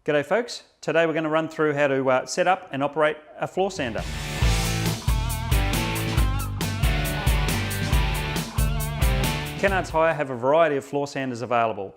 G'day folks, today we're going to run through how to set up and operate a floor sander. Kennards Hire have a variety of floor sanders available.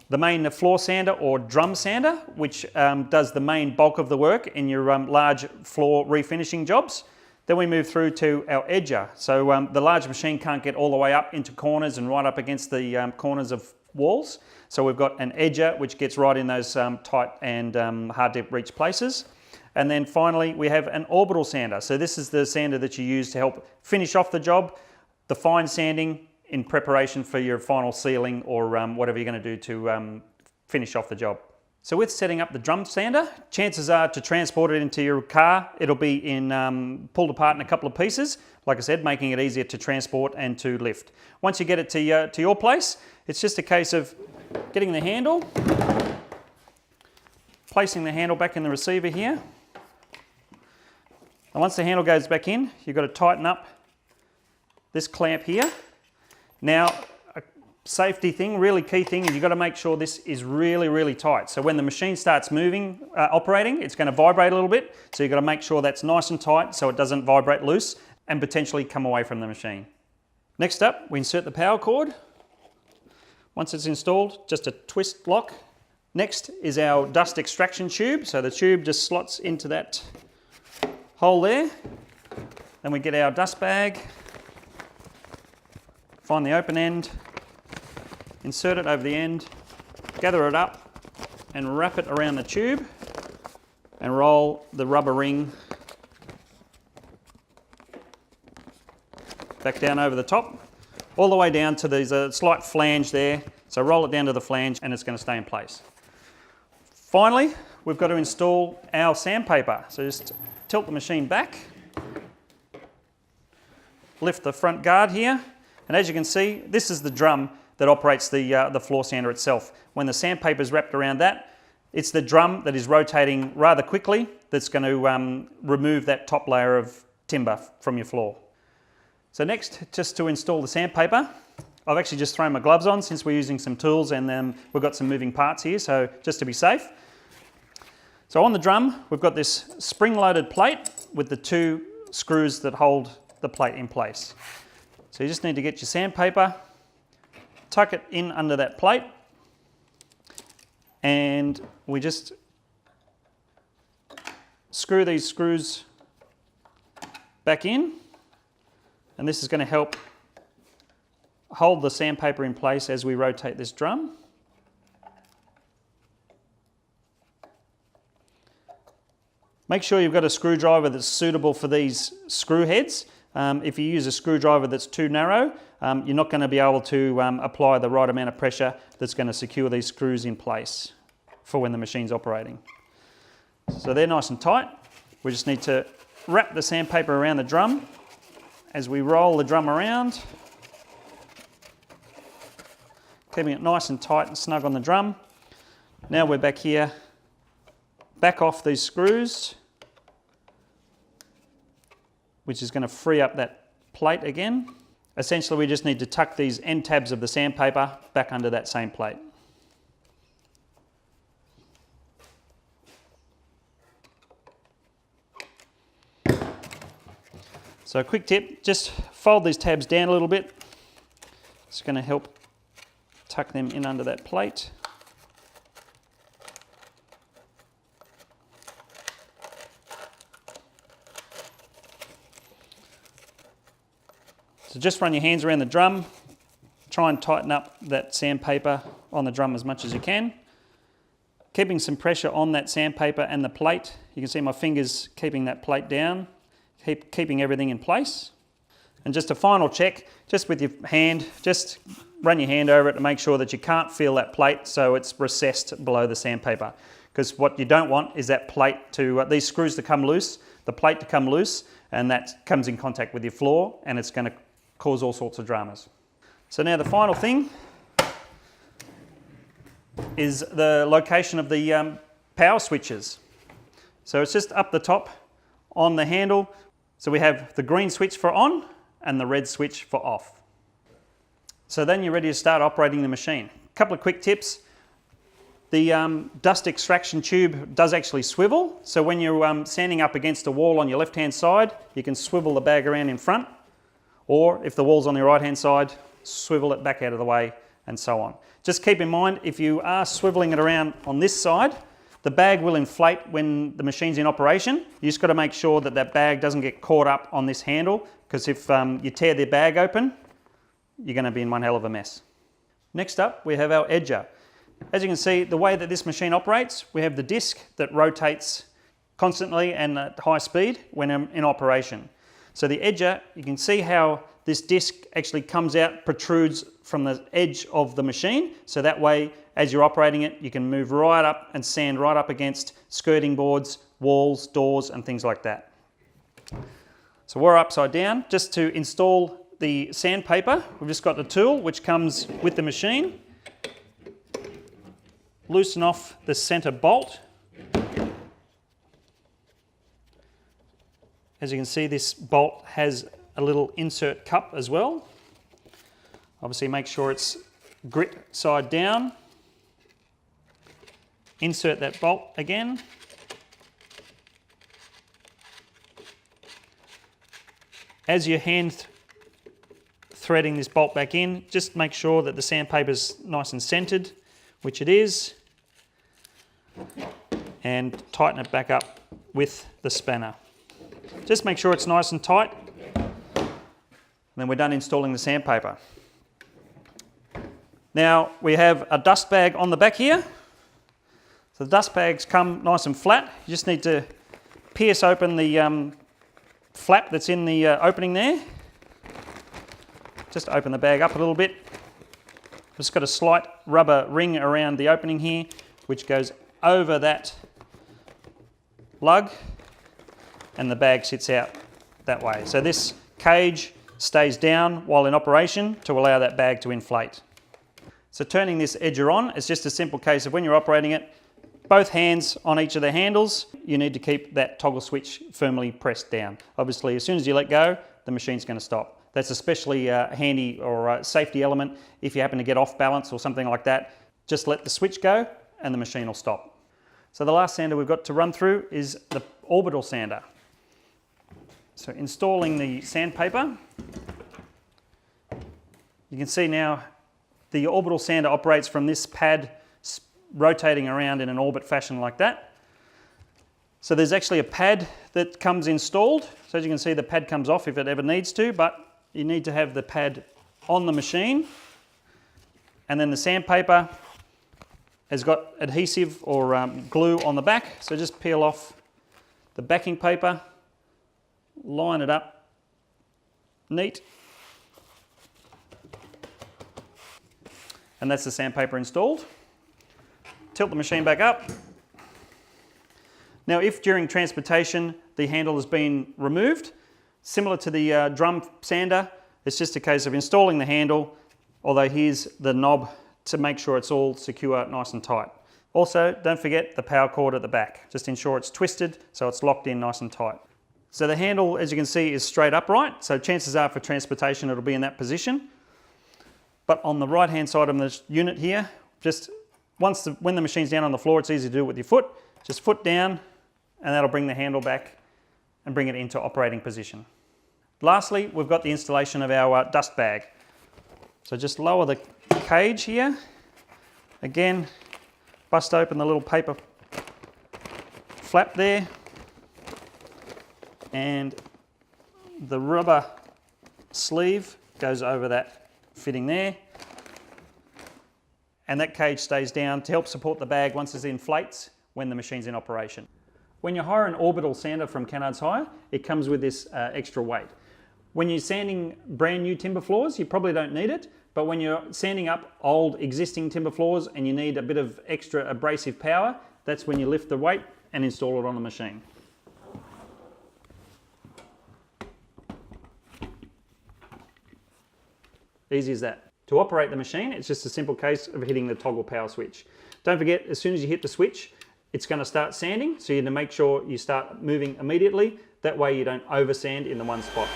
The main floor sander or drum sander, which does the main bulk of the work in your large floor refinishing jobs. Then we move through to our edger. So the large machine can't get all the way up into corners and right up against the corners of walls. So we've got an edger which gets right in those tight and hard to reach places. And then finally we have an orbital sander. So this is the sander that you use to help finish off the job, the fine sanding in preparation for your final sealing or whatever you're going to do to finish off the job. So with setting up the drum sander, chances are to transport it into your car, it'll be pulled apart in a couple of pieces, like I said, making it easier to transport and to lift. Once you get it to your place, it's just a case of getting the handle, placing the handle back in the receiver here. And once the handle goes back in, you've got to tighten up this clamp here. Now, a safety thing, really key thing, is you've got to make sure this is really, really tight. So when the machine starts moving, operating, it's going to vibrate a little bit. So you've got to make sure that's nice and tight so it doesn't vibrate loose and potentially come away from the machine. Next up, we insert the power cord. Once it's installed, just a twist lock. Next is our dust extraction tube. So the tube just slots into that hole there. Then we get our dust bag. Find the open end, insert it over the end, gather it up and wrap it around the tube and roll the rubber ring back down over the top, all the way down to there's a slight flange there. So roll it down to the flange and it's going to stay in place. Finally, we've got to install our sandpaper. So just tilt the machine back, lift the front guard here. And as you can see, this is the drum that operates the floor sander itself. When the sandpaper is wrapped around that, it's the drum that is rotating rather quickly that's going to remove that top layer of timber from your floor. So next, just to install the sandpaper, I've actually just thrown my gloves on since we're using some tools and we've got some moving parts here, so just to be safe. So on the drum, we've got this spring-loaded plate with the two screws that hold the plate in place. So you just need to get your sandpaper, tuck it in under that plate, and we just screw these screws back in, and this is going to help hold the sandpaper in place as we rotate this drum. Make sure you've got a screwdriver that's suitable for these screw heads. If you use a screwdriver that's too narrow, you're not going to be able to apply the right amount of pressure that's going to secure these screws in place for when the machine's operating. So they're nice and tight. We just need to wrap the sandpaper around the drum as we roll the drum around, keeping it nice and tight and snug on the drum. Now we're back here, back off these screws, which is going to free up that plate again. Essentially, we just need to tuck these end tabs of the sandpaper back under that same plate. So a quick tip, just fold these tabs down a little bit. It's going to help tuck them in under that plate. So just run your hands around the drum, try and tighten up that sandpaper on the drum as much as you can. Keeping some pressure on that sandpaper and the plate. You can see my fingers keeping that plate down, keeping everything in place. And just a final check, just with your hand, just run your hand over it to make sure that you can't feel that plate so it's recessed below the sandpaper. Because what you don't want is that plate to, these screws to come loose, the plate to come loose, and that comes in contact with your floor and it's going to cause all sorts of dramas. So now the final thing is the location of the power switches. So it's just up the top on the handle. So we have the green switch for on and the red switch for off. So then you're ready to start operating the machine. A couple of quick tips. The dust extraction tube does actually swivel, so when you're sanding up against a wall on your left-hand side, you can swivel the bag around in front, or if the wall's on the right-hand side, swivel it back out of the way, and so on. Just keep in mind, if you are swiveling it around on this side, the bag will inflate when the machine's in operation. You just got to make sure that that bag doesn't get caught up on this handle, because if you tear the bag open, you're going to be in one hell of a mess. Next up, we have our edger. As you can see, the way that this machine operates, we have the disc that rotates constantly and at high speed when in operation. So the edger, you can see how this disc actually comes out, protrudes from the edge of the machine. So that way, as you're operating it, you can move right up and sand right up against skirting boards, walls, doors, and things like that. So we're upside down. Just to install the sandpaper, we've just got the tool which comes with the machine. Loosen off the center bolt. As you can see, this bolt has a little insert cup as well. Obviously make sure it's grit side down. Insert that bolt again. As your hand threading this bolt back in, just make sure that the sandpaper's nice and centered, which it is, and tighten it back up with the spanner. Just make sure it's nice and tight, and then we're done installing the sandpaper. Now we have a dust bag on the back here. So the dust bags come nice and flat. You just need to pierce open the flap that's in the opening there. Just open the bag up a little bit. Just got a slight rubber ring around the opening here, which goes over that lug, and the bag sits out that way. So this cage stays down while in operation to allow that bag to inflate. So turning this edger on, it's just a simple case of when you're operating it, both hands on each of the handles, you need to keep that toggle switch firmly pressed down. Obviously, as soon as you let go, the machine's going to stop. That's especially handy or a safety element if you happen to get off balance or something like that. Just let the switch go and the machine will stop. So the last sander we've got to run through is the Orbital sander. So installing the sandpaper, you can see now the Orbital sander operates from this pad rotating around in an orbit fashion like that. So there's actually a pad that comes installed. So as you can see, the pad comes off if it ever needs to, but you need to have the pad on the machine. And then the sandpaper has got adhesive or glue on the back. So just peel off the backing paper, line it up neat. And that's the sandpaper installed. Tilt the machine back up. Now if during transportation the handle has been removed, similar to the drum sander, it's just a case of installing the handle, although here's the knob to make sure it's all secure, nice and tight. Also, don't forget the power cord at the back. Just ensure it's twisted so it's locked in nice and tight. So the handle, as you can see, is straight upright, so chances are for transportation it'll be in that position. But on the right hand side of this unit here, just when the machine's down on the floor, it's easy to do it with your foot. Just foot down, and that'll bring the handle back and bring it into operating position. Lastly, we've got the installation of our dust bag. So just lower the cage here. Again, bust open the little paper flap there, and the rubber sleeve goes over that fitting there. And that cage stays down to help support the bag once it inflates when the machine's in operation. When you hire an Orbital sander from Kennards Hire, it comes with this extra weight. When you're sanding brand new timber floors, you probably don't need it, but when you're sanding up old existing timber floors and you need a bit of extra abrasive power, that's when you lift the weight and install it on the machine. Easy as that. To operate the machine, it's just a simple case of hitting the toggle power switch. Don't forget, as soon as you hit the switch, it's going to start sanding, so you need to make sure you start moving immediately. That way you don't over sand in the one spot.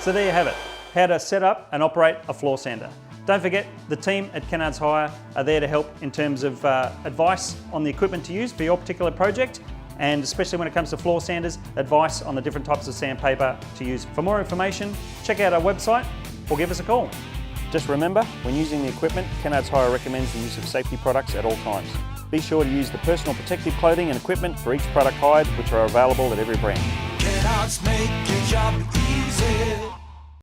So there you have it. how to set up and operate a floor sander. Don't forget, the team at Kennards Hire are there to help in terms of advice on the equipment to use for your particular project, and especially when it comes to floor sanders, advice on the different types of sandpaper to use. For more information, check out our website or give us a call. Just remember, when using the equipment, Kennards Hire recommends the use of safety products at all times. Be sure to use the personal protective clothing and equipment for each product hired, which are available at every brand. Kennards make your job easy.